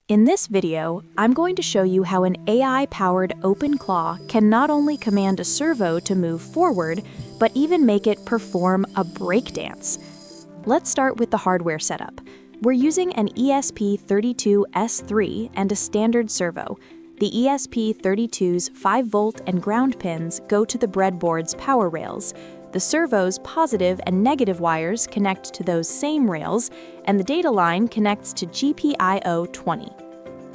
In this video, I'm going to show you how an AI-powered OpenClaw can not only command a servo to move forward, but even make it perform a breakdance. Let's start with the hardware setup. We're using an ESP32S3 and a standard servo. The ESP32's 5-volt and ground pins go to the breadboard's power rails. The servo's positive and negative wires connect to those same rails, and the data line connects to GPIO 20.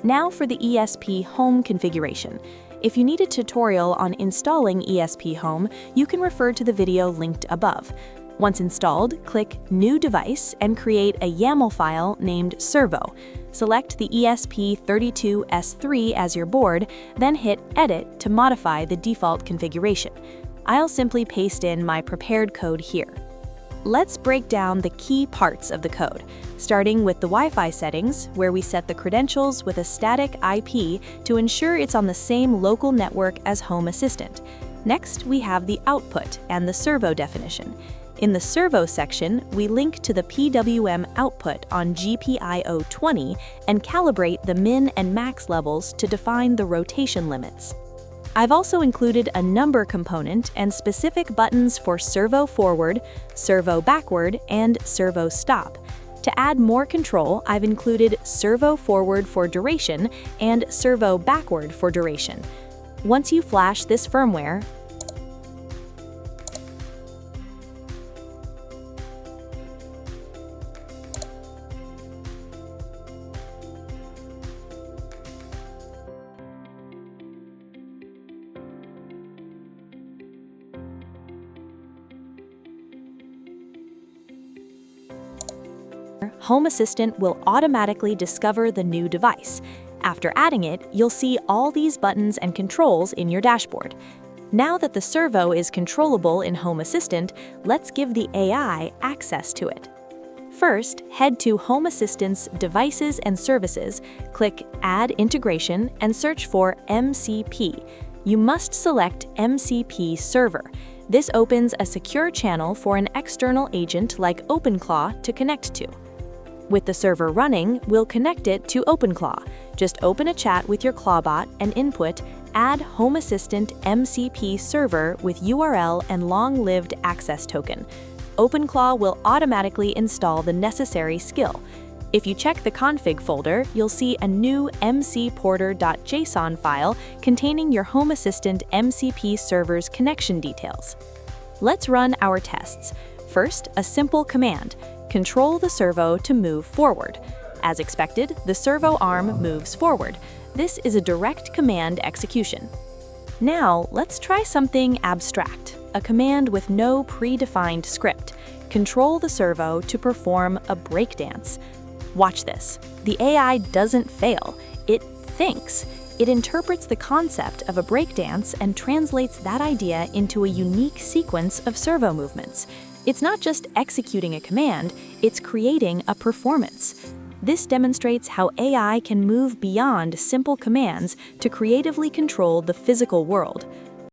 Now for the ESPHome configuration. If you need a tutorial on installing ESPHome, you can refer to the video linked above. Once installed, click New Device and create a YAML file named Servo. Select the ESP32S3 as your board, then hit Edit to modify the default configuration. I'll simply paste in my prepared code here. Let's break down the key parts of the code, starting with the Wi-Fi settings, where we set the credentials with a static IP to ensure it's on the same local network as Home Assistant. Next, we have the output and the servo definition. In the servo section, we link to the PWM output on GPIO 20 and calibrate the min and max levels to define the rotation limits. I've also included a number component and specific buttons for servo forward, servo backward, and servo stop. To add more control, I've included servo forward for duration and servo backward for duration. Once you flash this firmware, Home Assistant will automatically discover the new device. After adding it, you'll see all these buttons and controls in your dashboard. Now that the servo is controllable in Home Assistant, let's give the AI access to it. First, head to Home Assistant's Devices and Services, click Add Integration, and search for MCP. You must select MCP Server. This opens a secure channel for an external agent like OpenClaw to connect to. With the server running, we'll connect it to OpenClaw. Just open a chat with your ClawBot and input Add Home Assistant MCP Server with URL and long-lived access token. OpenClaw will automatically install the necessary skill. If you check the config folder, you'll see a new mcporter.json file containing your Home Assistant MCP server's connection details. Let's run our tests. First, a simple command. Control the servo to move forward. As expected, the servo arm moves forward. This is a direct command execution. Now, let's try something abstract, a command with no predefined script. Control the servo to perform a breakdance. Watch this. The AI doesn't fail. It thinks. It interprets the concept of a breakdance and translates that idea into a unique sequence of servo movements. It's not just executing a command, it's creating a performance. This demonstrates how AI can move beyond simple commands to creatively control the physical world.